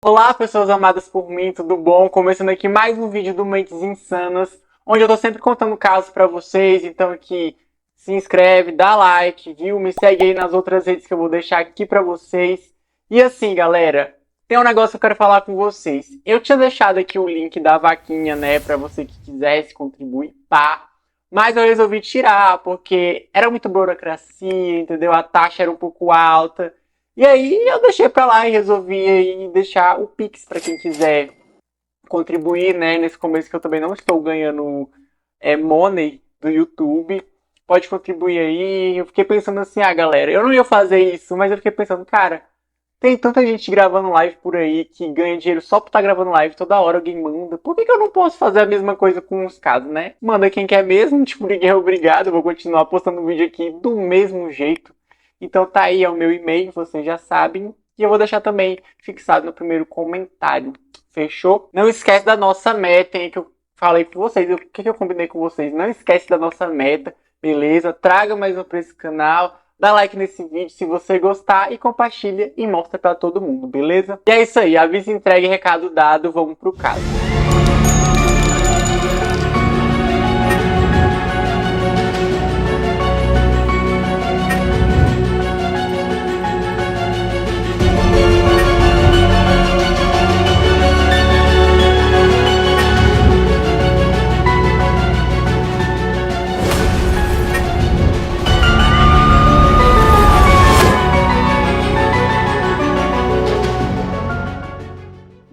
Olá, pessoas amadas por mim, tudo bom? Começando aqui mais um vídeo do Mentes Insanas, onde eu tô sempre contando casos pra vocês, então aqui se inscreve, dá like, viu? Me segue aí nas outras redes que eu vou deixar aqui pra vocês. E assim, galera, tem um negócio que eu quero falar com vocês. Eu tinha deixado aqui o link da vaquinha, né, pra você que quisesse contribuir, pá. Mas eu resolvi tirar, porque era muita burocracia, entendeu? A taxa era um pouco alta. E aí eu deixei pra lá e resolvi aí deixar o Pix pra quem quiser contribuir, né? Nesse começo que eu também não estou ganhando money do YouTube. Pode contribuir aí. Eu fiquei pensando assim, galera, eu não ia fazer isso, mas eu fiquei pensando, cara, tem tanta gente gravando live por aí que ganha dinheiro só por estar gravando live toda hora, alguém manda. Por que eu não posso fazer a mesma coisa com os casos, né? Manda quem quer mesmo, tipo, ninguém é obrigado. Eu vou continuar postando vídeo aqui do mesmo jeito. Então tá aí, é o meu e-mail, vocês já sabem. E eu vou deixar também fixado no primeiro comentário. Fechou? Não esquece da nossa meta, hein, que eu falei com vocês. O que eu combinei com vocês? Não esquece da nossa meta, beleza? Traga mais um pra esse canal. Dá like nesse vídeo se você gostar e compartilha e mostra pra todo mundo, beleza? E é isso aí, aviso, entregue, recado dado, vamos pro caso.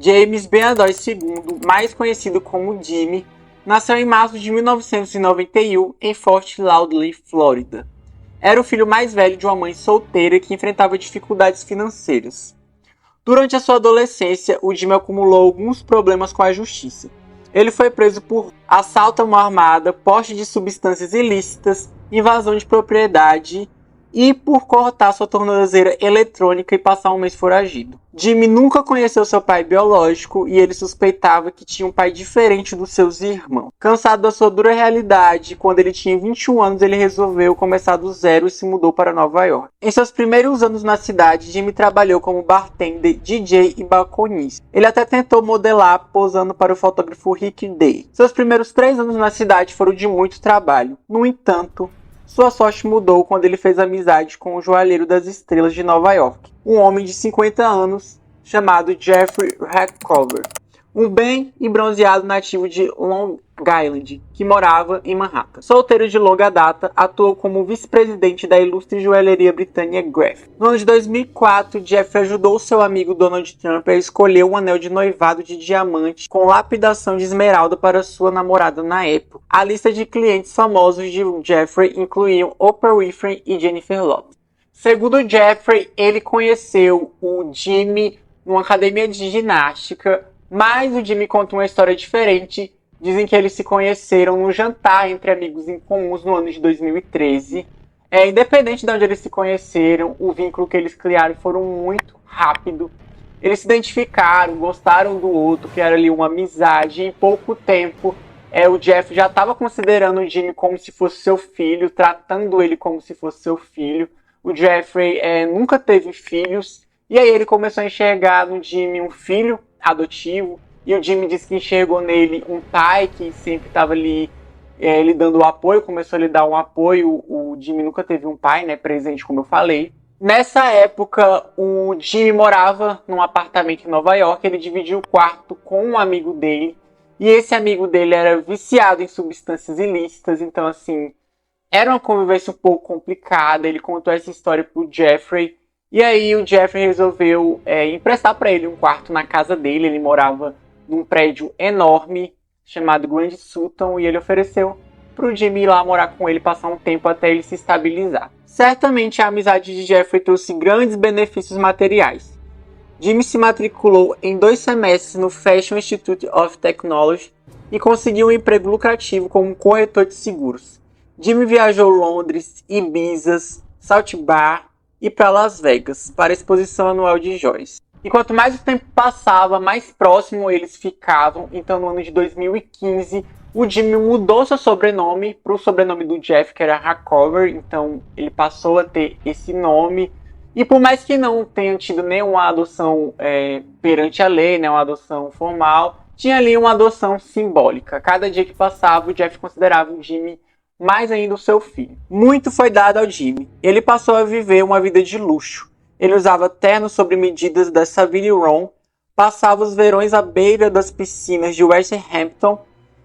James Bernadette II, mais conhecido como Jimmy, nasceu em março de 1991 em Fort Lauderdale, Flórida. Era o filho mais velho de uma mãe solteira que enfrentava dificuldades financeiras. Durante a sua adolescência, o Jimmy acumulou alguns problemas com a justiça. Ele foi preso por assalto à mão armada, porte de substâncias ilícitas, invasão de propriedade e por cortar sua tornozeleira eletrônica e passar um mês foragido. Jimmy nunca conheceu seu pai biológico e ele suspeitava que tinha um pai diferente dos seus irmãos. Cansado da sua dura realidade, quando ele tinha 21 anos, ele resolveu começar do zero e se mudou para Nova York. Em seus primeiros anos na cidade, Jimmy trabalhou como bartender, DJ e balconista. Ele até tentou modelar, posando para o fotógrafo Rick Day. Seus primeiros 3 anos na cidade foram de muito trabalho. No entanto, sua sorte mudou quando ele fez amizade com o joalheiro das estrelas de Nova York, um homem de 50 anos chamado Jeffrey Hackover, um bem e bronzeado nativo de Long Island, que morava em Manhattan. Solteiro de longa data, atuou como vice-presidente da ilustre joalheria britânica Graff. No ano de 2004, Jeffrey ajudou seu amigo Donald Trump a escolher um anel de noivado de diamante com lapidação de esmeralda para sua namorada na época. A lista de clientes famosos de Jeffrey incluíam Oprah Winfrey e Jennifer Lopez. Segundo Jeffrey, ele conheceu o Jimmy numa academia de ginástica, mas o Jimmy conta uma história diferente. Dizem que eles se conheceram num jantar entre amigos em comuns no ano de 2013. Independente de onde eles se conheceram, o vínculo que eles criaram foram muito rápido. Eles se identificaram, gostaram do outro, criaram ali uma amizade. E em pouco tempo, o Jeff já estava considerando o Jimmy como se fosse seu filho, tratando ele como se fosse seu filho. O Jeffrey nunca teve filhos, e aí ele começou a enxergar no Jimmy um filho adotivo. E o Jimmy disse que enxergou nele um pai que sempre estava ali lhe dando o apoio, começou a lhe dar um apoio. O Jimmy nunca teve um pai, né, presente, como eu falei. Nessa época, o Jimmy morava num apartamento em Nova York, ele dividia o quarto com um amigo dele, e esse amigo dele era viciado em substâncias ilícitas, então assim, era uma convivência um pouco complicada. Ele contou essa história pro Jeffrey, e aí o Jeffrey resolveu emprestar para ele um quarto na casa dele. Ele morava num prédio enorme chamado Grand Sutton, e ele ofereceu pro Jimmy ir lá morar com ele, passar um tempo até ele se estabilizar. Certamente a amizade de Jeffrey trouxe grandes benefícios materiais. Jimmy se matriculou em 2 semestres no Fashion Institute of Technology e conseguiu um emprego lucrativo como corretor de seguros. Jimmy viajou Londres, Ibiza, South Bar e para Las Vegas para a exposição anual de joias. E quanto mais o tempo passava, mais próximo eles ficavam. Então, no ano de 2015, o Jimmy mudou seu sobrenome para o sobrenome do Jeff, que era Hackover. Então, ele passou a ter esse nome. E por mais que não tenham tido nenhuma adoção perante a lei, né, uma adoção formal, tinha ali uma adoção simbólica. Cada dia que passava, o Jeff considerava o Jimmy mais ainda o seu filho. Muito foi dado ao Jimmy. Ele passou a viver uma vida de luxo. Ele usava ternos sobre medidas da Savile Row, passava os verões à beira das piscinas de West Hampton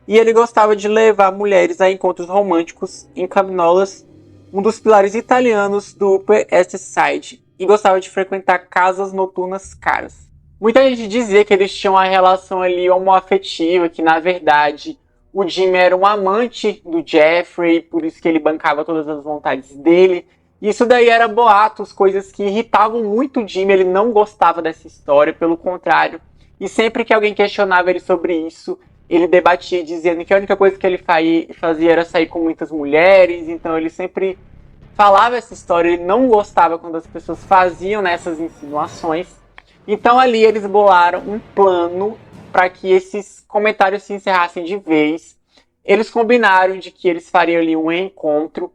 e ele gostava de levar mulheres a encontros românticos em Caminolas, um dos pilares italianos do Upper East Side, e gostava de frequentar casas noturnas caras. Muita gente dizia que eles tinham uma relação ali homoafetiva, que na verdade o Jimmy era um amante do Jeffrey, por isso que ele bancava todas as vontades dele. Isso daí era boatos, coisas que irritavam muito o Jimmy, ele não gostava dessa história, pelo contrário. E sempre que alguém questionava ele sobre isso, ele debatia dizendo que a única coisa que ele fazia era sair com muitas mulheres, então ele sempre falava essa história, ele não gostava quando as pessoas faziam essas insinuações. Então ali eles bolaram um plano para que esses comentários se encerrassem de vez. Eles combinaram de que eles fariam ali um encontro,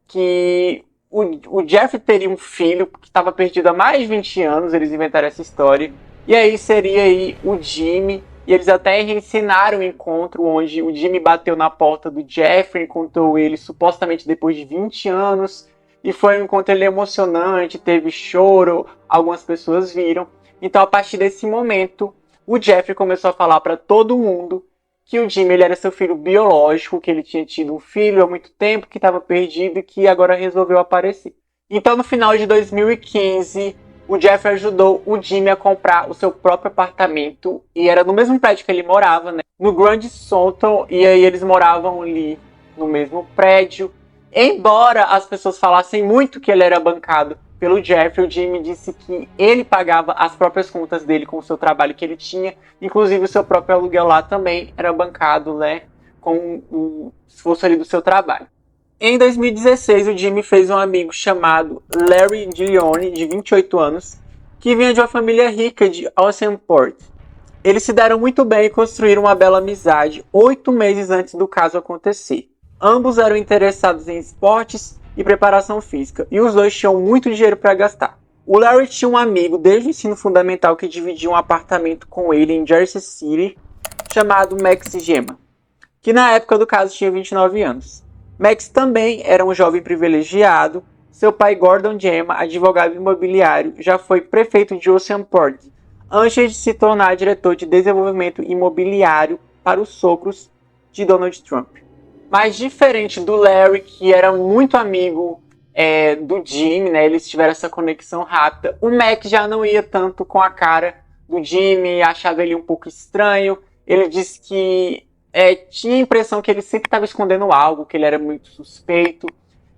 que o Jeff teria um filho que estava perdido há mais de 20 anos, eles inventaram essa história, e aí seria aí o Jimmy, e eles até reensinaram o encontro onde o Jimmy bateu na porta do Jeffrey, encontrou ele supostamente depois de 20 anos, e foi um encontro ali emocionante, teve choro, algumas pessoas viram. Então a partir desse momento, o Jeffrey começou a falar para todo mundo que o Jimmy ele era seu filho biológico, que ele tinha tido um filho há muito tempo, que estava perdido e que agora resolveu aparecer. Então no final de 2015, o Jeffrey ajudou o Jimmy a comprar o seu próprio apartamento, e era no mesmo prédio que ele morava, né? No Grand Salton, e aí eles moravam ali no mesmo prédio. Embora as pessoas falassem muito que ele era bancado pelo Jeffrey, o Jimmy disse que ele pagava as próprias contas dele com o seu trabalho que ele tinha, inclusive o seu próprio aluguel lá também era bancado, né, com o esforço ali do seu trabalho. Em 2016, o Jimmy fez um amigo chamado Larry Giuliani, de 28 anos, que vinha de uma família rica de Oceanport. Eles se deram muito bem e construíram uma bela amizade 8 meses antes do caso acontecer. Ambos eram interessados em esportes e preparação física, e os dois tinham muito dinheiro para gastar. O Larry tinha um amigo desde o ensino fundamental que dividia um apartamento com ele em Jersey City, chamado Max Gemma, que na época do caso tinha 29 anos. Max também era um jovem privilegiado. Seu pai, Gordon Gemma, advogado imobiliário, já foi prefeito de Oceanport, antes de se tornar diretor de desenvolvimento imobiliário para os sogros de Donald Trump. Mas diferente do Larry, que era muito amigo do Jimmy, né? Eles tiveram essa conexão rápida. O Mac já não ia tanto com a cara do Jimmy, achava ele um pouco estranho. Ele disse que tinha a impressão que ele sempre estava escondendo algo, que ele era muito suspeito.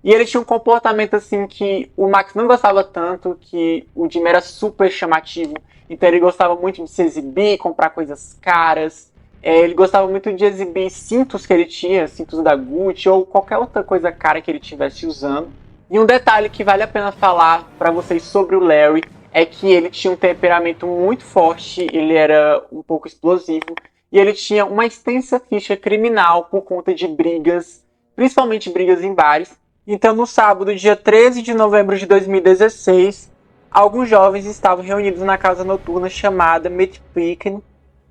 E ele tinha um comportamento assim que o Max não gostava tanto, que o Jimmy era super chamativo. Então ele gostava muito de se exibir, comprar coisas caras. Ele gostava muito de exibir cintos que ele tinha, cintos da Gucci ou qualquer outra coisa cara que ele estivesse usando. E um detalhe que vale a pena falar para vocês sobre o Larry é que ele tinha um temperamento muito forte, ele era um pouco explosivo e ele tinha uma extensa ficha criminal por conta de brigas, principalmente brigas em bares. Então no sábado, dia 13 de novembro de 2016, alguns jovens estavam reunidos na casa noturna chamada Meatpicking.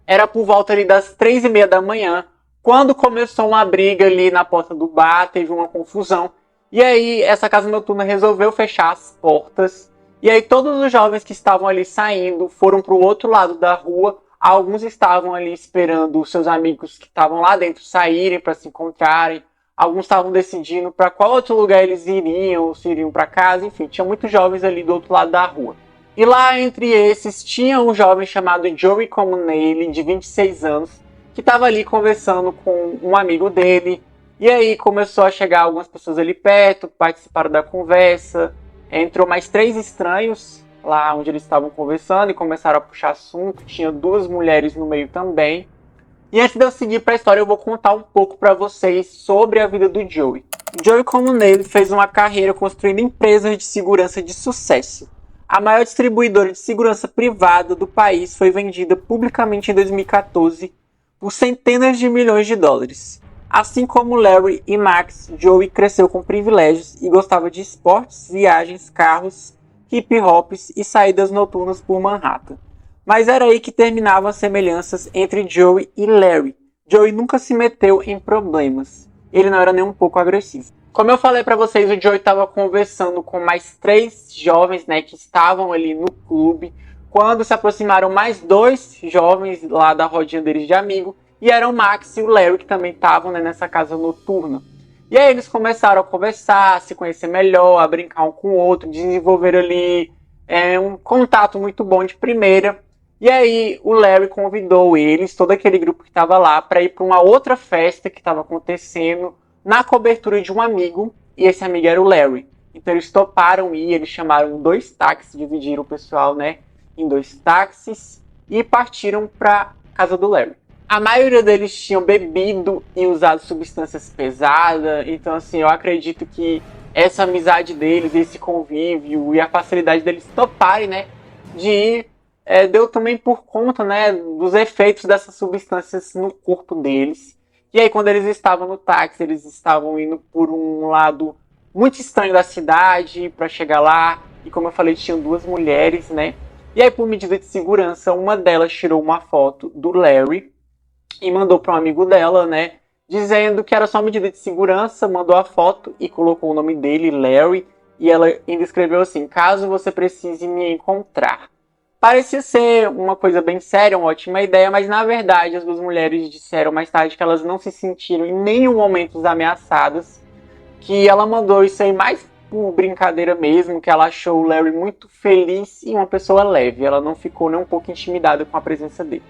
Era por volta ali das 3h30 da manhã, quando começou uma briga ali na porta do bar, teve uma confusão. E aí essa casa noturna resolveu fechar as portas. E aí todos os jovens que estavam ali saindo foram para o outro lado da rua. Alguns estavam ali esperando os seus amigos que estavam lá dentro saírem para se encontrarem. Alguns estavam decidindo para qual outro lugar eles iriam, ou se iriam para casa. Enfim, tinha muitos jovens ali do outro lado da rua. E lá entre esses tinha um jovem chamado Joey Comunale, de 26 anos, que estava ali conversando com um amigo dele. E aí começou a chegar algumas pessoas ali perto, participaram da conversa. Entrou mais 3 estranhos lá onde eles estavam conversando e começaram a puxar assunto. Tinha 2 mulheres no meio também. E antes de eu seguir para a história, eu vou contar um pouco para vocês sobre a vida do Joey. Joey Comunale fez uma carreira construindo empresas de segurança de sucesso. A maior distribuidora de segurança privada do país foi vendida publicamente em 2014 por centenas de milhões de dólares. Assim como Larry e Max, Joey cresceu com privilégios e gostava de esportes, viagens, carros, hip hops e saídas noturnas por Manhattan. Mas era aí que terminavam as semelhanças entre Joey e Larry. Joey nunca se meteu em problemas. Ele não era nem um pouco agressivo. Como eu falei pra vocês, o Joey estava conversando com mais 3 jovens, né, que estavam ali no clube, quando se aproximaram mais 2 jovens lá da rodinha deles de amigo, e eram o Max e o Larry, que também estavam, né, nessa casa noturna. E aí eles começaram a conversar, a se conhecer melhor, a brincar um com o outro, desenvolver ali um contato muito bom de primeira. E aí o Larry convidou eles, todo aquele grupo que estava lá, para ir para uma outra festa que estava acontecendo na cobertura de um amigo, e esse amigo era o Larry. Então eles toparam ir, eles chamaram 2 táxis, dividiram o pessoal, né, em 2 táxis e partiram para casa do Larry. A maioria deles tinham bebido e usado substâncias pesadas, então assim, eu acredito que essa amizade deles, esse convívio e a facilidade deles toparem, né, de ir, deu também por conta, né, dos efeitos dessas substâncias no corpo deles. E aí, quando eles estavam no táxi, eles estavam indo por um lado muito estranho da cidade para chegar lá. E como eu falei, tinham 2 mulheres, né? E aí, por medida de segurança, uma delas tirou uma foto do Larry e mandou para um amigo dela, né? Dizendo que era só medida de segurança, mandou a foto e colocou o nome dele, Larry. E ela ainda escreveu assim: caso você precise me encontrar. Parecia ser uma coisa bem séria, uma ótima ideia, mas na verdade as 2 mulheres disseram mais tarde que elas não se sentiram em nenhum momento ameaçadas, que ela mandou isso aí mais por brincadeira mesmo, que ela achou o Larry muito feliz e uma pessoa leve, ela não ficou nem um pouco intimidada com a presença dele.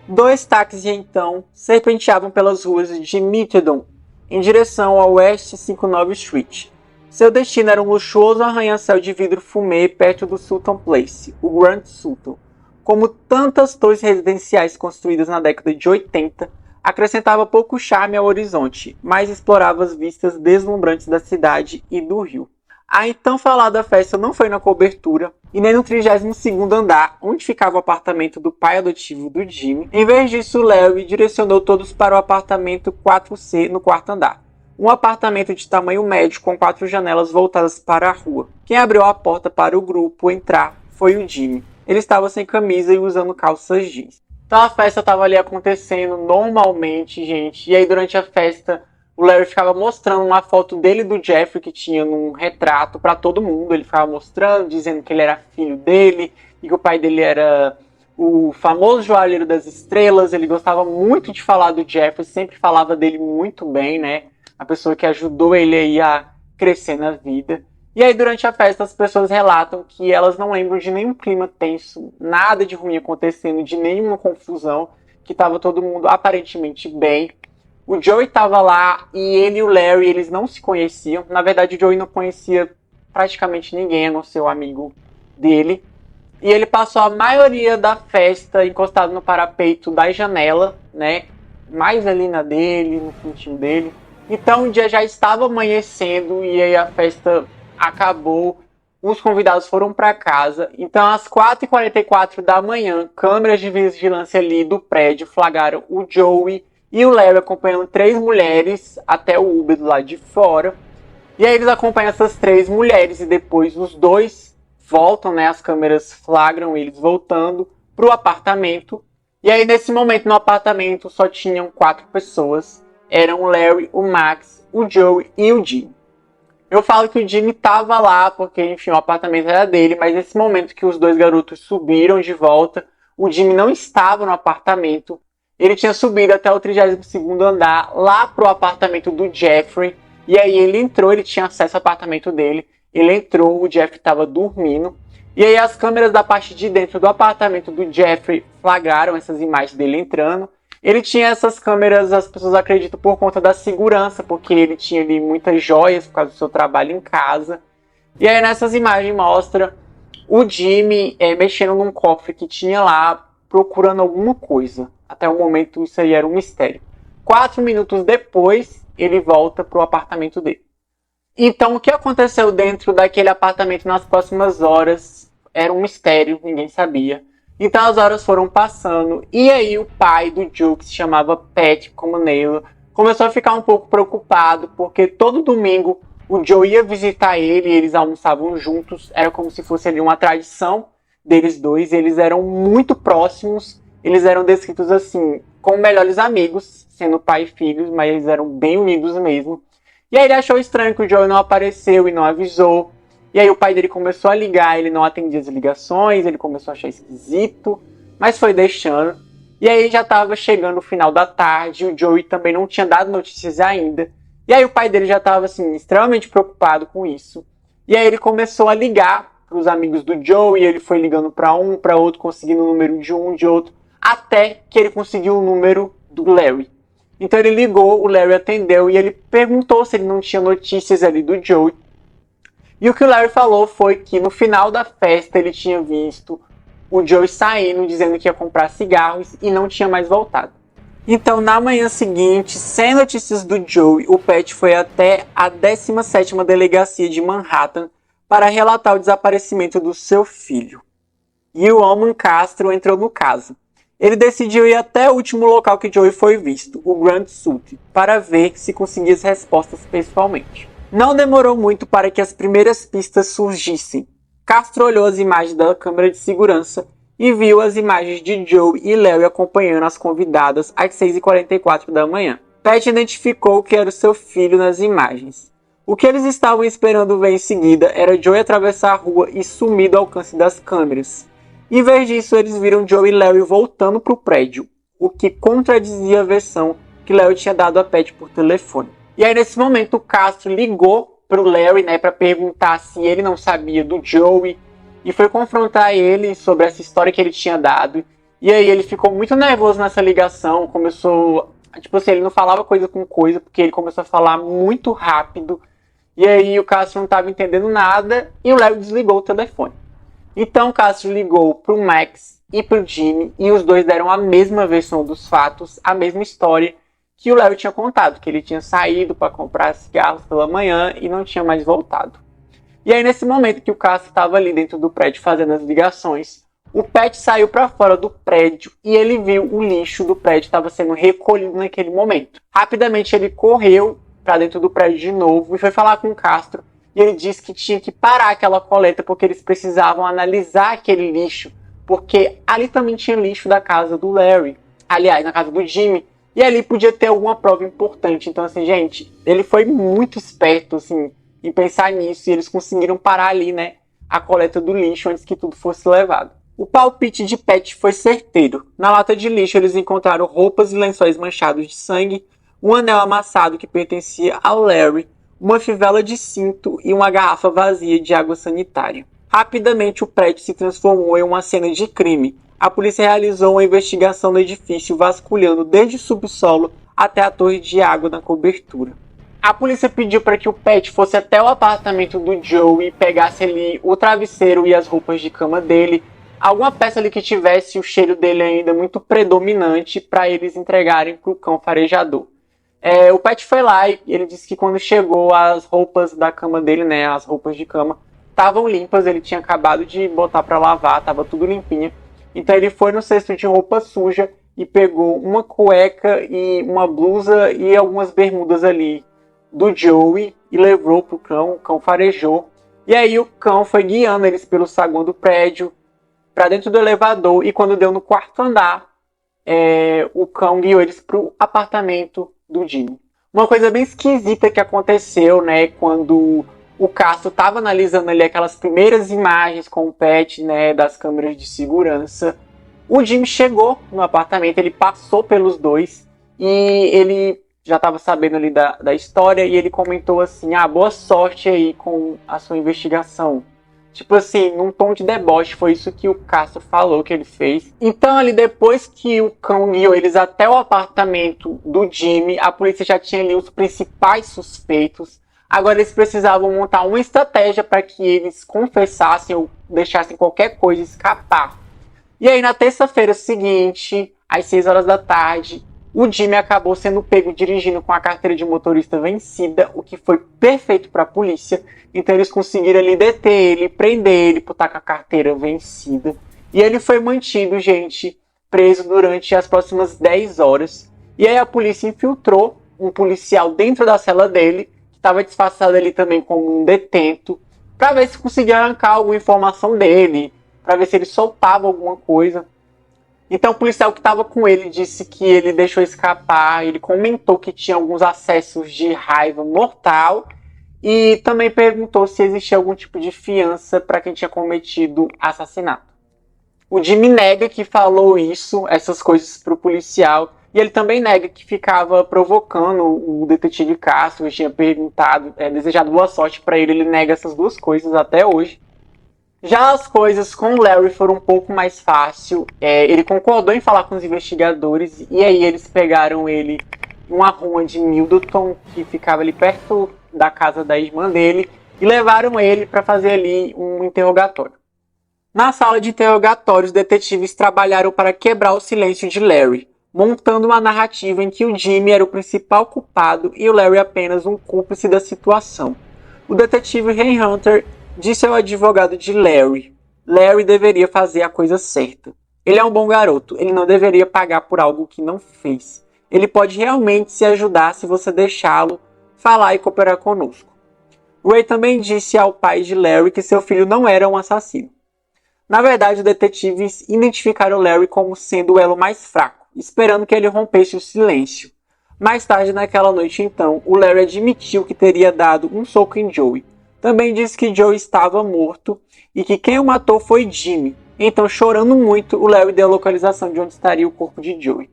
2 táxis então serpenteavam pelas ruas de Mitchell em direção ao West 59 Street. Seu destino era um luxuoso arranha-céu de vidro fumê perto do Sultan Place, o Grand Sultan. Como tantas torres residenciais construídas na década de 80, acrescentava pouco charme ao horizonte, mas explorava as vistas deslumbrantes da cidade e do rio. A então falada festa não foi na cobertura e nem no 32º andar, onde ficava o apartamento do pai adotivo do Jimmy. Em vez disso, Larry direcionou todos para o apartamento 4C no 4º andar. Um apartamento de tamanho médio com 4 janelas voltadas para a rua. Quem abriu a porta para o grupo entrar foi o Jimmy. Ele estava sem camisa e usando calças jeans. Então a festa estava ali acontecendo normalmente, gente. E aí durante a festa o Larry ficava mostrando uma foto dele e do Jeffrey que tinha num retrato para todo mundo. Ele ficava mostrando, dizendo que ele era filho dele e que o pai dele era o famoso joalheiro das estrelas. Ele gostava muito de falar do Jeffrey, sempre falava dele muito bem, né? A pessoa que ajudou ele aí a crescer na vida. E aí, durante a festa, as pessoas relatam que elas não lembram de nenhum clima tenso, nada de ruim acontecendo, de nenhuma confusão, que estava todo mundo aparentemente bem. O Joey estava lá e ele e o Larry, eles não se conheciam. Na verdade, o Joey não conhecia praticamente ninguém, a não ser o amigo dele. E ele passou a maioria da festa encostado no parapeito da janela, né? Mais ali na dele, no cantinho dele. Então o dia já estava amanhecendo e aí a festa acabou, os convidados foram para casa. Então às 4h44 da manhã, câmeras de vigilância ali do prédio flagraram o Joey e o Larry acompanhando 3 mulheres até o Uber do lado de fora. E aí eles acompanham essas 3 mulheres e depois os 2 voltam, né? As câmeras flagram eles voltando pro apartamento. E aí nesse momento no apartamento só tinham 4 pessoas. Eram o Larry, o Max, o Joey e o Jimmy. Eu falo que o Jimmy estava lá porque, enfim, o apartamento era dele, mas nesse momento que os 2 garotos subiram de volta, o Jimmy não estava no apartamento. Ele tinha subido até o 32º andar, lá pro apartamento do Jeffrey. E aí ele entrou, ele tinha acesso ao apartamento dele. Ele entrou, o Jeffrey estava dormindo. E aí as câmeras da parte de dentro do apartamento do Jeffrey flagraram essas imagens dele entrando. Ele tinha essas câmeras, as pessoas acreditam, por conta da segurança, porque ele tinha ali muitas joias por causa do seu trabalho em casa. E aí nessas imagens mostra o Jimmy mexendo num cofre que tinha lá, procurando alguma coisa. Até o momento isso aí era um mistério. 4 minutos depois, ele volta pro apartamento dele. Então o que aconteceu dentro daquele apartamento nas próximas horas era um mistério, ninguém sabia. Então as horas foram passando e aí o pai do Joe, que se chamava Pat como Neil, começou a ficar um pouco preocupado porque todo domingo o Joe ia visitar ele, eles almoçavam juntos, era como se fosse ali uma tradição deles dois, eles eram muito próximos, eles eram descritos assim, como melhores amigos, sendo pai e filhos, mas eles eram bem unidos mesmo. E aí ele achou estranho que o Joe não apareceu e não avisou, e aí o pai dele começou a ligar, ele não atendia as ligações, ele começou a achar esquisito, mas foi deixando. E aí já estava chegando o final da tarde, o Joey também não tinha dado notícias ainda. E aí o pai dele já estava assim, extremamente preocupado com isso. E aí ele começou a ligar para os amigos do Joey, ele foi ligando para um, para outro, conseguindo o número de um, de outro, até que ele conseguiu o número do Larry. Então ele ligou, o Larry atendeu e ele perguntou se ele não tinha notícias ali do Joey. E o que o Larry falou foi que no final da festa ele tinha visto o Joey saindo, dizendo que ia comprar cigarros e não tinha mais voltado. Então, na manhã seguinte, sem notícias do Joey, o Pat foi até a 17ª Delegacia de Manhattan para relatar o desaparecimento do seu filho. E o Alman Castro entrou no caso. Ele decidiu ir até o último local que Joey foi visto, o Grand Sud, para ver se conseguia as respostas pessoalmente. Não demorou muito para que as primeiras pistas surgissem. Castro olhou as imagens da câmera de segurança e viu as imagens de Joe e Larry acompanhando as convidadas às 6h44 da manhã. Pat identificou que era o seu filho nas imagens. O que eles estavam esperando ver em seguida era Joe atravessar a rua e sumir do alcance das câmeras. Em vez disso, eles viram Joe e Larry voltando para o prédio, o que contradizia a versão que Larry tinha dado a Pat por telefone. E aí, nesse momento, o Castro ligou para o Larry, para perguntar se ele não sabia do Joey, e foi confrontar ele sobre essa história que ele tinha dado. E aí ele ficou muito nervoso nessa ligação, começou, ele não falava coisa com coisa, porque ele começou a falar muito rápido, e aí o Castro não estava entendendo nada, e o Larry desligou o telefone. Então o Castro ligou pro Max e pro Jimmy, e os dois deram a mesma versão dos fatos, a mesma história que o Larry tinha contado, que ele tinha saído para comprar cigarros pela manhã e não tinha mais voltado. E aí, nesse momento que o Castro estava ali dentro do prédio fazendo as ligações, o Pat saiu para fora do prédio e ele viu o lixo do prédio estava sendo recolhido naquele momento. Rapidamente ele correu para dentro do prédio de novo e foi falar com o Castro, e ele disse que tinha que parar aquela coleta porque eles precisavam analisar aquele lixo, porque ali também tinha lixo da casa do Larry, aliás, na casa do Jimmy, e ali podia ter alguma prova importante. Então, assim, gente, ele foi muito esperto, assim, em pensar nisso, e eles conseguiram parar ali, a coleta do lixo antes que tudo fosse levado. O palpite de Pat foi certeiro. Na lata de lixo eles encontraram roupas e lençóis manchados de sangue, um anel amassado que pertencia ao Larry, uma fivela de cinto e uma garrafa vazia de água sanitária. Rapidamente o prédio se transformou em uma cena de crime. A polícia realizou uma investigação no edifício, vasculhando desde o subsolo até a torre de água na cobertura. A polícia pediu para que o Pat fosse até o apartamento do Joe e pegasse ali o travesseiro e as roupas de cama dele, alguma peça ali que tivesse o cheiro dele ainda muito predominante para eles entregarem para o cão farejador. O Pat foi lá e ele disse que quando chegou as roupas da cama dele, as roupas de cama, estavam limpas, ele tinha acabado de botar para lavar, estava tudo limpinho. Então ele foi no cesto de roupa suja e pegou uma cueca e uma blusa e algumas bermudas ali do Joey e levou pro cão, o cão farejou. E aí o cão foi guiando eles pelo saguão do prédio para dentro do elevador, e quando deu no quarto andar, o cão guiou eles pro apartamento do Jimmy. Uma coisa bem esquisita que aconteceu, quando o Castro estava analisando ali aquelas primeiras imagens com o Pat, das câmeras de segurança, o Jimmy chegou no apartamento, ele passou pelos dois e ele já estava sabendo ali da história, e ele comentou assim: boa sorte aí com a sua investigação. Tipo assim, num tom de deboche, foi isso que o Castro falou que ele fez. Então ali, depois que o cão guiou eles até o apartamento do Jimmy, a polícia já tinha ali os principais suspeitos. Agora eles precisavam montar uma estratégia para que eles confessassem ou deixassem qualquer coisa escapar. E aí na terça-feira seguinte, às 6 horas da tarde, o Jimmy acabou sendo pego dirigindo com a carteira de motorista vencida, o que foi perfeito para a polícia. Então eles conseguiram ali deter ele, prender ele por estar com a carteira vencida. E ele foi mantido, gente, preso durante as próximas 10 horas. E aí a polícia infiltrou um policial dentro da cela dele, que estava disfarçado ali também como um detento, para ver se conseguia arrancar alguma informação dele, para ver se ele soltava alguma coisa. Então o policial que estava com ele disse que ele deixou escapar, ele comentou que tinha alguns acessos de raiva mortal e também perguntou se existia algum tipo de fiança para quem tinha cometido assassinato. O Jimmy nega que falou essas coisas para o policial, e ele também nega que ficava provocando o detetive Castro, tinha desejado boa sorte para ele nega essas duas coisas até hoje. Já as coisas com o Larry foram um pouco mais fácil. Ele concordou em falar com os investigadores e aí eles pegaram ele em uma rua de Middleton, que ficava ali perto da casa da irmã dele, e levaram ele para fazer ali um interrogatório. Na sala de interrogatório, os detetives trabalharam para quebrar o silêncio de Larry, montando uma narrativa em que o Jimmy era o principal culpado e o Larry apenas um cúmplice da situação. O detetive Ray Hunter disse ao advogado de Larry deveria fazer a coisa certa. Ele é um bom garoto, ele não deveria pagar por algo que não fez. Ele pode realmente se ajudar se você deixá-lo falar e cooperar conosco. Ray também disse ao pai de Larry que seu filho não era um assassino. Na verdade, os detetives identificaram Larry como sendo o elo mais fraco, esperando que ele rompesse o silêncio. Mais tarde naquela noite, então, o Larry admitiu que teria dado um soco em Joey. Também disse que Joey estava morto e que quem o matou foi Jimmy. Então, chorando muito, o Larry deu a localização de onde estaria o corpo de Joey.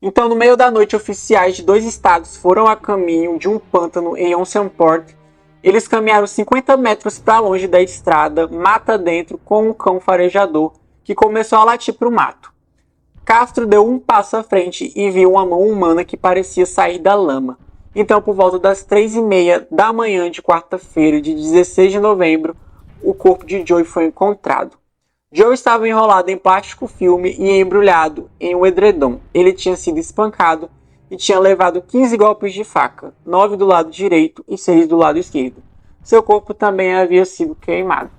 Então, no meio da noite, oficiais de 2 estados foram a caminho de um pântano em Oceanport. Eles caminharam 50 metros para longe da estrada, mata dentro, com um cão farejador, que começou a latir para o mato. Castro deu um passo à frente e viu uma mão humana que parecia sair da lama. Então, por volta das 3h30 da manhã de quarta-feira, de 16 de novembro, o corpo de Joey foi encontrado. Joey estava enrolado em plástico filme e embrulhado em um edredom. Ele tinha sido espancado e tinha levado 15 golpes de faca, 9 do lado direito e 6 do lado esquerdo. Seu corpo também havia sido queimado.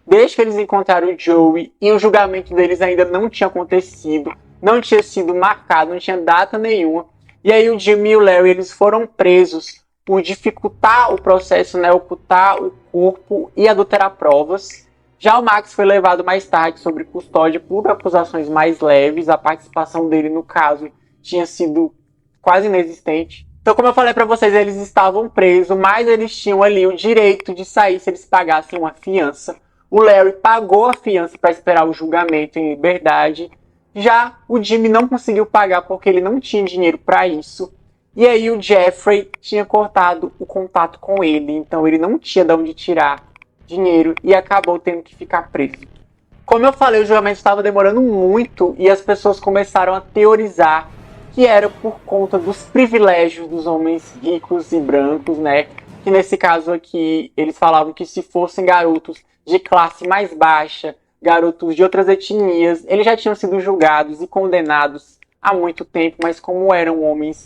Desde que eles encontraram o Joey e o julgamento deles ainda não tinha acontecido, não tinha sido marcado, não tinha data nenhuma. E aí o Jimmy e o Larry eles foram presos por dificultar o processo, ocultar o corpo e adulterar provas. Já o Max foi levado mais tarde sob custódia por acusações mais leves. A participação dele no caso tinha sido quase inexistente. Então, como eu falei para vocês, eles estavam presos, mas eles tinham ali o direito de sair se eles pagassem uma fiança. O Larry pagou a fiança para esperar o julgamento em liberdade. Já o Jimmy não conseguiu pagar porque ele não tinha dinheiro para isso. E aí o Jeffrey tinha cortado o contato com ele, então ele não tinha de onde tirar dinheiro e acabou tendo que ficar preso. Como eu falei, o julgamento estava demorando muito e as pessoas começaram a teorizar que era por conta dos privilégios dos homens ricos e brancos, Que nesse caso aqui, eles falavam que se fossem garotos de classe mais baixa, garotos de outras etnias, eles já tinham sido julgados e condenados há muito tempo, mas como eram homens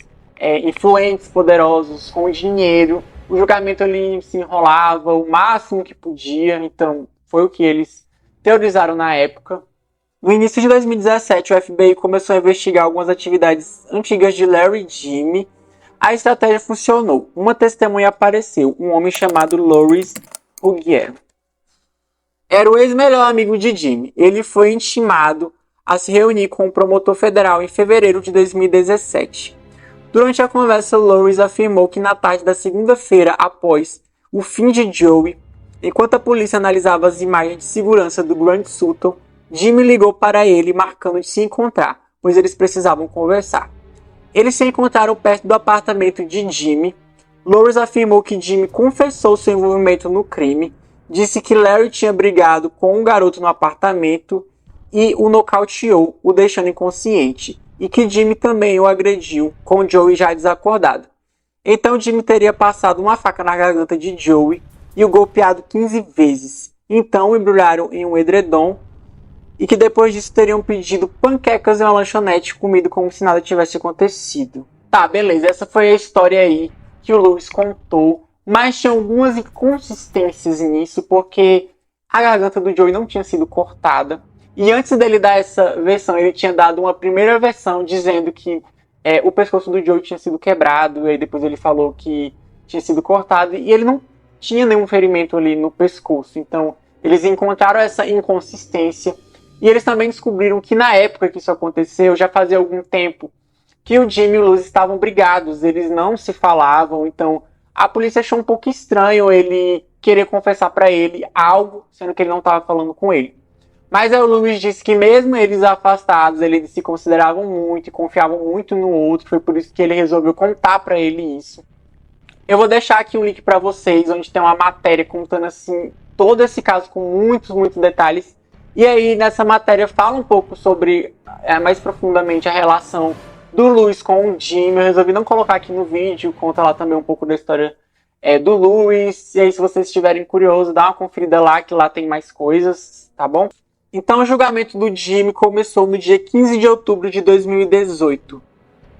influentes, poderosos, com dinheiro, o julgamento ali se enrolava o máximo que podia, então foi o que eles teorizaram na época. No início de 2017, o FBI começou a investigar algumas atividades antigas de Larry e Jimmy. A estratégia funcionou. Uma testemunha apareceu, um homem chamado Louris Ruggiero. Era o ex-melhor amigo de Jimmy. Ele foi intimado a se reunir com o promotor federal em fevereiro de 2017. Durante a conversa, Louris afirmou que na tarde da segunda-feira, após o fim de Joey, enquanto a polícia analisava as imagens de segurança do Grand Sutton, Jimmy ligou para ele marcando de se encontrar, pois eles precisavam conversar. Eles se encontraram perto do apartamento de Jimmy. Louris afirmou que Jimmy confessou seu envolvimento no crime, disse que Larry tinha brigado com um garoto no apartamento e o nocauteou, o deixando inconsciente, e que Jimmy também o agrediu, com Joey já desacordado. Então Jimmy teria passado uma faca na garganta de Joey e o golpeado 15 vezes. Então o embrulharam em um edredom e que depois disso teriam pedido panquecas em uma lanchonete, comido como se nada tivesse acontecido. Tá, beleza, essa foi a história aí que o Louris contou, mas tinha algumas inconsistências nisso, porque a garganta do Joey não tinha sido cortada. E antes dele dar essa versão, ele tinha dado uma primeira versão dizendo que o pescoço do Joey tinha sido quebrado, e aí depois ele falou que tinha sido cortado, e ele não tinha nenhum ferimento ali no pescoço. Então, eles encontraram essa inconsistência, e eles também descobriram que na época que isso aconteceu, já fazia algum tempo, que o Jimmy e o Luz estavam brigados, eles não se falavam, então a polícia achou um pouco estranho ele querer confessar pra ele algo, sendo que ele não estava falando com ele. Mas aí o Lewis disse que mesmo eles afastados, eles se consideravam muito e confiavam muito no outro, foi por isso que ele resolveu contar pra ele isso. Eu vou deixar aqui um link pra vocês, onde tem uma matéria contando assim todo esse caso com muitos detalhes. E aí nessa matéria fala um pouco sobre, mais profundamente, a relação do Lewis com o Jimmy. Eu resolvi não colocar aqui no vídeo, conta lá também um pouco da história do Lewis. E aí se vocês estiverem curiosos, dá uma conferida lá, que lá tem mais coisas, tá bom? Então o julgamento do Jimmy começou no dia 15 de outubro de 2018.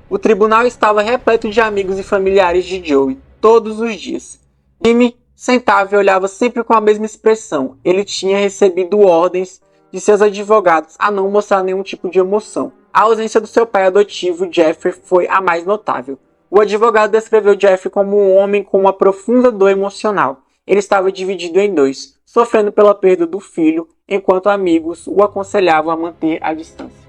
O tribunal estava repleto de amigos e familiares de Joey, todos os dias. Jimmy sentava e olhava sempre com a mesma expressão. Ele tinha recebido ordens de seus advogados a não mostrar nenhum tipo de emoção. A ausência do seu pai adotivo, Jeffrey, foi a mais notável. O advogado descreveu Jeffrey como um homem com uma profunda dor emocional. Ele estava dividido em dois, sofrendo pela perda do filho, enquanto amigos o aconselhavam a manter a distância.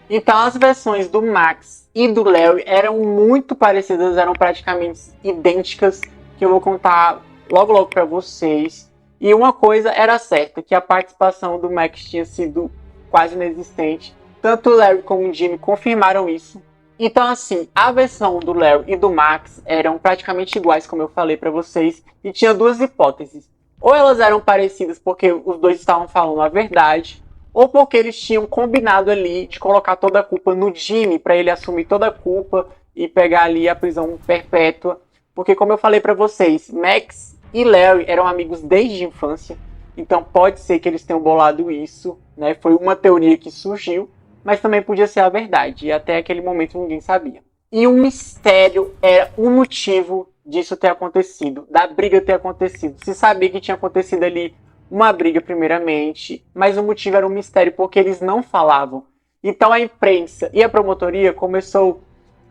Então as versões do Max e do Larry eram muito parecidas, eram praticamente idênticas, que eu vou contar logo para vocês. E uma coisa era certa, que a participação do Max tinha sido quase inexistente. Tanto o Larry como o Jimmy confirmaram isso. Então assim, a versão do Larry e do Max eram praticamente iguais, como eu falei para vocês, e tinha duas hipóteses. Ou elas eram parecidas porque os dois estavam falando a verdade, ou porque eles tinham combinado ali de colocar toda a culpa no Jimmy, para ele assumir toda a culpa e pegar ali a prisão perpétua. Porque como eu falei para vocês, Max e Larry eram amigos desde a infância, então pode ser que eles tenham bolado isso, né? Foi uma teoria que surgiu, mas também podia ser a verdade, e até aquele momento ninguém sabia. E um mistério era o motivo disso ter acontecido, da briga ter acontecido. Se sabia que tinha acontecido ali uma briga primeiramente, mas o motivo era um mistério porque eles não falavam. Então a imprensa e a promotoria começou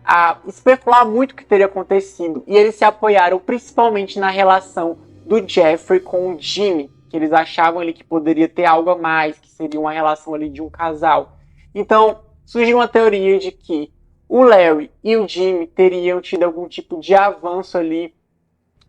a especular muito o que teria acontecido, e eles se apoiaram principalmente na relação do Jeffrey com o Jimmy, que eles achavam ali que poderia ter algo a mais, que seria uma relação ali de um casal. Então surgiu uma teoria de que o Larry e o Jimmy teriam tido algum tipo de avanço ali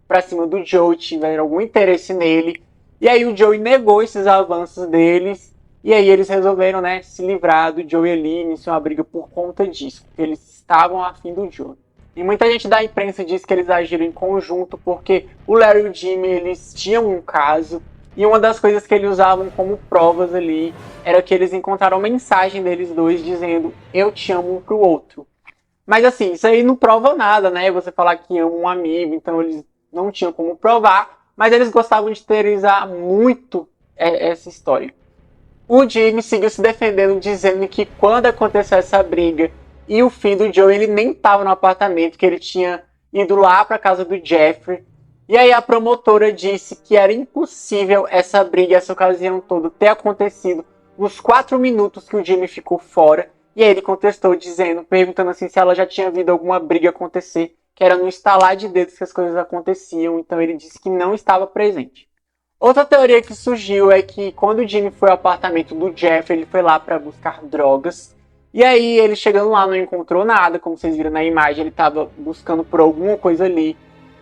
pra cima do Joey, tiveram algum interesse nele. E aí o Joey negou esses avanços deles. E aí eles resolveram, né, se livrar do Joey ali, iniciar uma briga por conta disso. Porque eles estavam afim do Joey. E muita gente da imprensa diz que eles agiram em conjunto porque o Larry e o Jimmy, eles tinham um caso. E uma das coisas que eles usavam como provas ali era que eles encontraram mensagem deles dois dizendo: eu te amo um pro outro. Mas assim, isso aí não prova nada, né? Você falar que ama um amigo, então eles não tinham como provar. Mas eles gostavam de teorizar muito essa história. O Jimmy seguiu se defendendo, dizendo que quando aconteceu essa briga e o fim do Joe, ele nem estava no apartamento, que ele tinha ido lá para casa do Jeffrey. E aí a promotora disse que era impossível essa briga, essa ocasião toda ter acontecido nos 4 minutos que o Jimmy ficou fora. E aí ele contestou, perguntando assim se ela já tinha visto alguma briga acontecer, que era no estalar de dedos que as coisas aconteciam. Então ele disse que não estava presente. Outra teoria que surgiu é que quando o Jimmy foi ao apartamento do Jeffrey, ele foi lá para buscar drogas. E aí ele chegando lá não encontrou nada, como vocês viram na imagem, ele estava buscando por alguma coisa ali.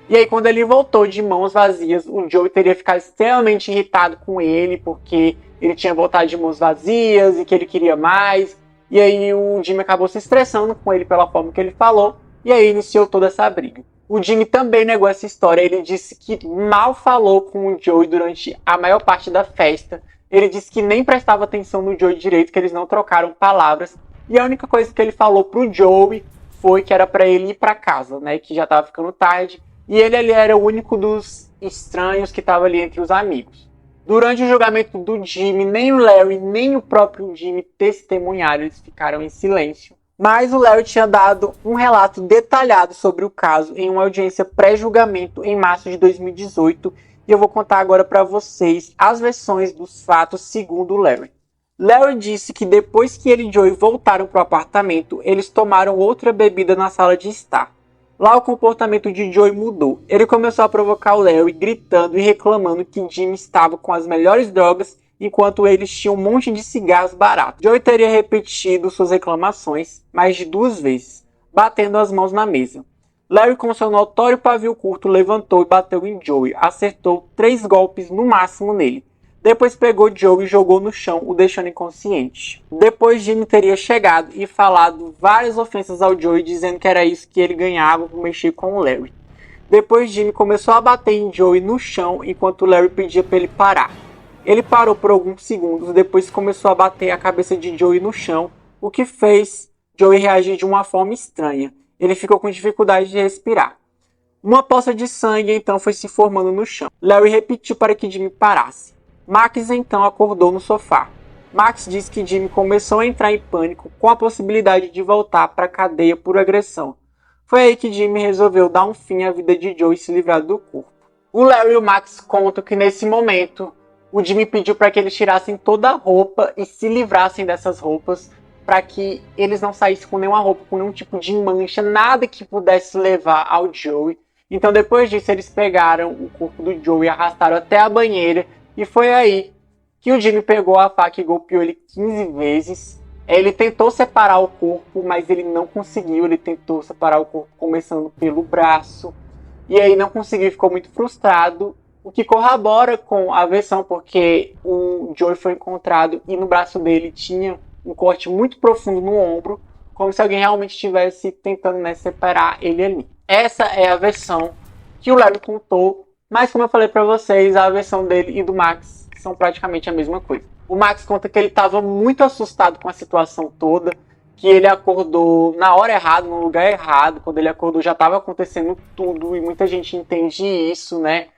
E aí quando ele voltou de mãos vazias, o Joey teria ficado extremamente irritado com ele, porque ele tinha voltado de mãos vazias e que ele queria mais. E aí o Jimmy acabou se estressando com ele pela forma que ele falou, e aí iniciou toda essa briga. O Jimmy também negou essa história, ele disse que mal falou com o Joey durante a maior parte da festa. Ele disse que nem prestava atenção no Joey direito, que eles não trocaram palavras. E a única coisa que ele falou pro Joey foi que era pra ele ir pra casa, né, que já tava ficando tarde. E ele ali era o único dos estranhos que estava ali entre os amigos. Durante o julgamento do Jimmy, nem o Larry nem o próprio Jimmy testemunharam, eles ficaram em silêncio. Mas o Larry tinha dado um relato detalhado sobre o caso em uma audiência pré-julgamento em março de 2018. E eu vou contar agora para vocês as versões dos fatos segundo o Larry. Larry disse que depois que ele e Joey voltaram para o apartamento, eles tomaram outra bebida na sala de estar. Lá o comportamento de Joey mudou. Ele começou a provocar o Larry, gritando e reclamando que Jimmy estava com as melhores drogas, enquanto eles tinham um monte de cigarros baratos. Joey teria repetido suas reclamações mais de 2 vezes, batendo as mãos na mesa. Larry, com seu notório pavio curto, levantou e bateu em Joey. Acertou 3 golpes no máximo nele. Depois pegou Joey e jogou no chão, o deixando inconsciente. Depois Jimmy teria chegado e falado várias ofensas ao Joey, dizendo que era isso que ele ganhava por mexer com o Larry. Depois Jimmy começou a bater em Joey no chão, enquanto Larry pedia para ele parar. Ele parou por alguns segundos, depois começou a bater a cabeça de Joey no chão, o que fez Joey reagir de uma forma estranha. Ele ficou com dificuldade de respirar. Uma poça de sangue então foi se formando no chão. Larry repetiu para que Jimmy parasse. Max então acordou no sofá. Max disse que Jimmy começou a entrar em pânico com a possibilidade de voltar para a cadeia por agressão. Foi aí que Jimmy resolveu dar um fim à vida de Joey e se livrar do corpo. O Larry e o Max contam que nesse momento o Jimmy pediu para que eles tirassem toda a roupa e se livrassem dessas roupas para que eles não saíssem com nenhuma roupa, com nenhum tipo de mancha, nada que pudesse levar ao Joey. Então depois disso eles pegaram o corpo do Joey e arrastaram até a banheira. E foi aí que o Jimmy pegou a faca e golpeou ele 15 vezes. Ele tentou separar o corpo, mas ele não conseguiu. Ele tentou separar o corpo começando pelo braço. E aí não conseguiu, ficou muito frustrado. O que corrobora com a versão, porque o Joey foi encontrado e no braço dele tinha um corte muito profundo no ombro. Como se alguém realmente estivesse tentando, né, separar ele ali. Essa é a versão que o Larry contou. Mas como eu falei pra vocês, a versão dele e do Max são praticamente a mesma coisa. O Max conta que ele estava muito assustado com a situação toda, que ele acordou na hora errada, no lugar errado. Quando ele acordou já estava acontecendo tudo e muita gente entende isso, né?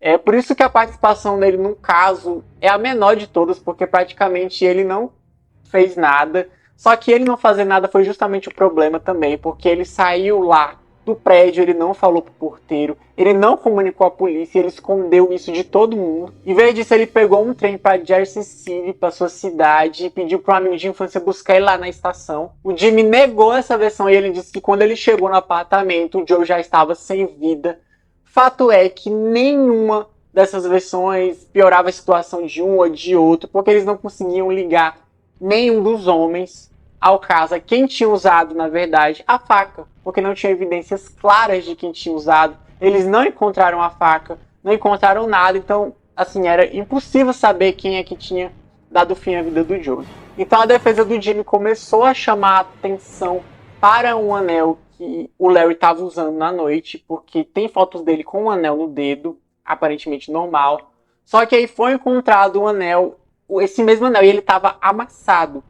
É por isso que a participação dele no caso é a menor de todas, porque praticamente ele não fez nada. Só que ele não fazer nada foi justamente o problema também, porque ele saiu lá do prédio, ele não falou pro porteiro, ele não comunicou à polícia, ele escondeu isso de todo mundo. Em vez disso, ele pegou um trem para Jersey City, para sua cidade, e pediu pro amigo de infância buscar ele lá na estação. O Jimmy negou essa versão e ele disse que quando ele chegou no apartamento, o Joe já estava sem vida. Fato é que nenhuma dessas versões piorava a situação de um ou de outro, porque eles não conseguiam ligar nenhum dos homens ao caso. Quem tinha usado, na verdade, a faca, porque não tinha evidências claras de quem tinha usado. Eles não encontraram a faca, não encontraram nada, então, assim, era impossível saber quem é que tinha dado fim à vida do Joey. Então a defesa do Jimmy começou a chamar a atenção para um anel que o Larry estava usando na noite, porque tem fotos dele com um anel no dedo, aparentemente normal. Só que aí foi encontrado um anel, esse mesmo anel, e ele estava amassado.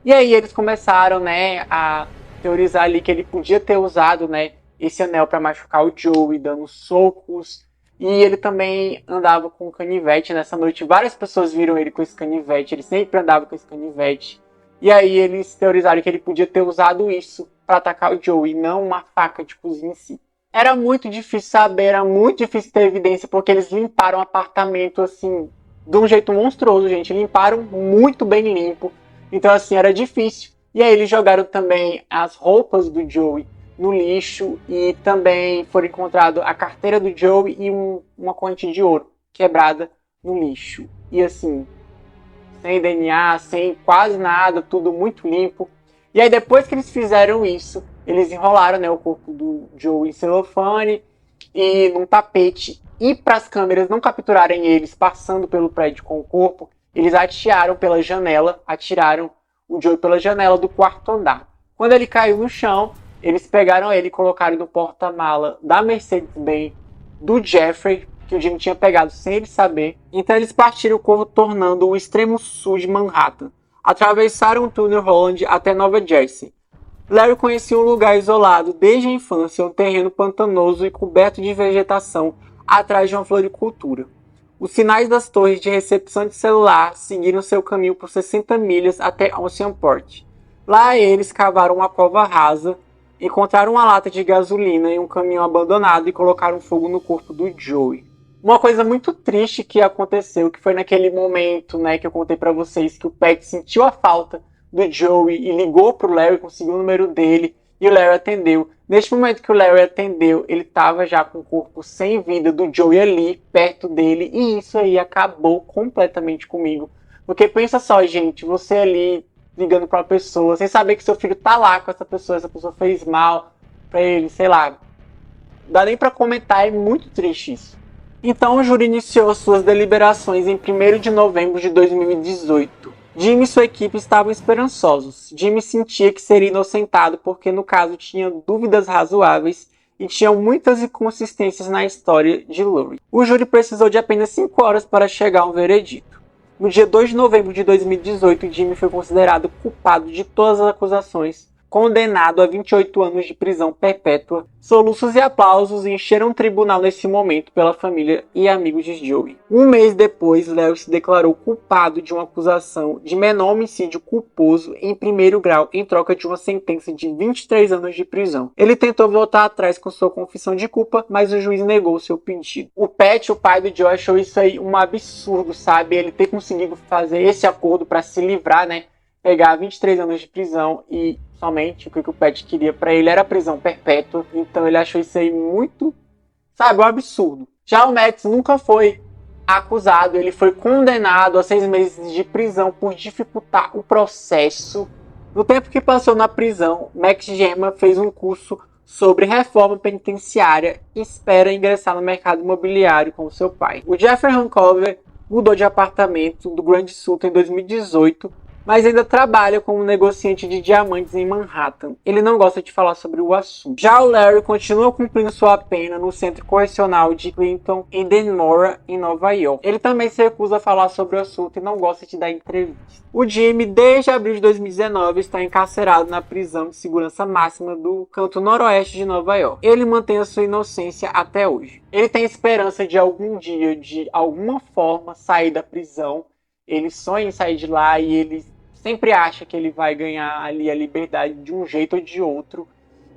E aí eles começaram, né, a teorizar ali que ele podia ter usado, né, esse anel para machucar o Joey, dando socos. E ele também andava com canivete nessa noite. Várias pessoas viram ele com esse canivete. Ele sempre andava com esse canivete. E aí eles teorizaram que ele podia ter usado isso para atacar o Joey, e não uma faca de cozinha em si. Era muito difícil saber, era muito difícil ter evidência, porque eles limparam o apartamento, assim, de um jeito monstruoso, gente. Limparam muito bem limpo. Então, assim, era difícil. E aí eles jogaram também as roupas do Joey no lixo, e também foi encontrado a carteira do Joey e uma corrente de ouro quebrada no lixo. E assim, sem DNA, sem quase nada, tudo muito limpo. E aí depois que eles fizeram isso, eles enrolaram, né, o corpo do Joey em celofane e num tapete. E para as câmeras não capturarem eles passando pelo prédio com o corpo, eles atiraram pela janela, atiraram o Joey pela janela do quarto andar. Quando ele caiu no chão, eles pegaram ele e colocaram no porta-mala da Mercedes-Benz do Jeffrey, que o Jimmy tinha pegado sem ele saber. Então eles partiram o corpo tornando o extremo sul de Manhattan. Atravessaram o túnel Holland até Nova Jersey. Larry conhecia um lugar isolado desde a infância, um terreno pantanoso e coberto de vegetação atrás de uma floricultura. Os sinais das torres de recepção de celular seguiram seu caminho por 60 milhas até Oceanport. Lá eles cavaram uma cova rasa, encontraram uma lata de gasolina em um caminhão abandonado e colocaram fogo no corpo do Joey. Uma coisa muito triste que aconteceu, que foi naquele momento, né, que eu contei pra vocês, que o Pat sentiu a falta do Joey e ligou pro Larry, conseguiu o número dele e o Larry atendeu. Neste momento que o Larry atendeu, ele tava já com o corpo sem vida do Joey ali, perto dele, e isso aí acabou completamente comigo. Porque pensa só, gente, você ali ligando pra uma pessoa, sem saber que seu filho tá lá com essa pessoa fez mal pra ele, sei lá. Não dá nem pra comentar, é muito triste isso. Então o júri iniciou suas deliberações em 1º de novembro de 2018. Jimmy e sua equipe estavam esperançosos. Jimmy sentia que seria inocentado porque no caso tinha dúvidas razoáveis e tinham muitas inconsistências na história de Laurie. O júri precisou de apenas 5 horas para chegar a um veredito. No dia 2 de novembro de 2018, Jimmy foi considerado culpado de todas as acusações, condenado a 28 anos de prisão perpétua. Soluços e aplausos encheram o tribunal nesse momento pela família e amigos de Joey. Um mês depois, Larry se declarou culpado de uma acusação de menor homicídio culposo em 1º grau em troca de uma sentença de 23 anos de prisão. Ele tentou voltar atrás com sua confissão de culpa, mas o juiz negou seu pedido. O Pat, o pai do Joey, achou isso aí um absurdo, sabe? Ele ter conseguido fazer esse acordo para se livrar, né? Pegar 23 anos de prisão e somente o que o Pat queria pra ele era prisão perpétua. Então ele achou isso aí muito, sabe, um absurdo. Já o Max nunca foi acusado, ele foi condenado a 6 meses de prisão por dificultar o processo. No tempo que passou na prisão, Max Gemma fez um curso sobre reforma penitenciária e espera ingressar no mercado imobiliário com seu pai. O Jeffrey Hancover mudou de apartamento do Grand Sultan em 2018, mas ainda trabalha como negociante de diamantes em Manhattan. Ele não gosta de falar sobre o assunto. Já o Larry continua cumprindo sua pena no centro correcional de Clinton, em Dannemora, em Nova York. Ele também se recusa a falar sobre o assunto e não gosta de dar entrevistas. O Jimmy, desde abril de 2019, está encarcerado na prisão de segurança máxima do canto noroeste de Nova York. Ele mantém a sua inocência até hoje. Ele tem esperança de algum dia, de alguma forma, sair da prisão. Ele sonha em sair de lá e ele sempre acha que ele vai ganhar ali a liberdade de um jeito ou de outro.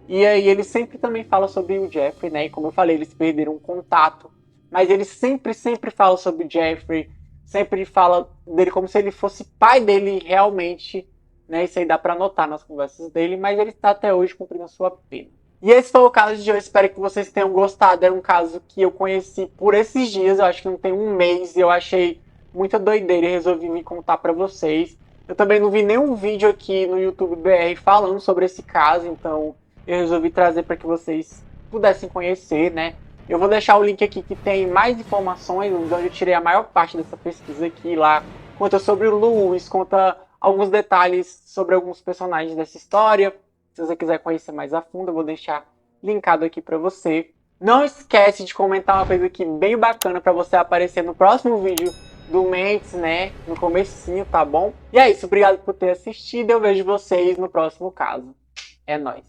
E aí ele sempre também fala sobre o Jeffrey, né? E como eu falei, eles perderam o contato. Mas ele sempre fala sobre o Jeffrey. Sempre fala dele como se ele fosse pai dele realmente, né? Isso aí dá pra notar nas conversas dele. Mas ele está até hoje cumprindo a sua pena. E esse foi o caso de hoje. Espero que vocês tenham gostado. Era um caso que eu conheci por esses dias. Eu acho que não tem um mês. E eu achei muita doideira e resolvi me contar pra vocês. Eu também não vi nenhum vídeo aqui no YouTube BR falando sobre esse caso, então eu resolvi trazer para que vocês pudessem conhecer, né? Eu vou deixar o link aqui que tem mais informações, onde eu tirei a maior parte dessa pesquisa aqui lá. Conta sobre o Louis, conta alguns detalhes sobre alguns personagens dessa história. Se você quiser conhecer mais a fundo, eu vou deixar linkado aqui para você. Não esquece de comentar uma coisa aqui bem bacana para você aparecer no próximo vídeo do Mendes, né? No comecinho, tá bom? E é isso, obrigado por ter assistido. Eu vejo vocês no próximo caso. É nóis.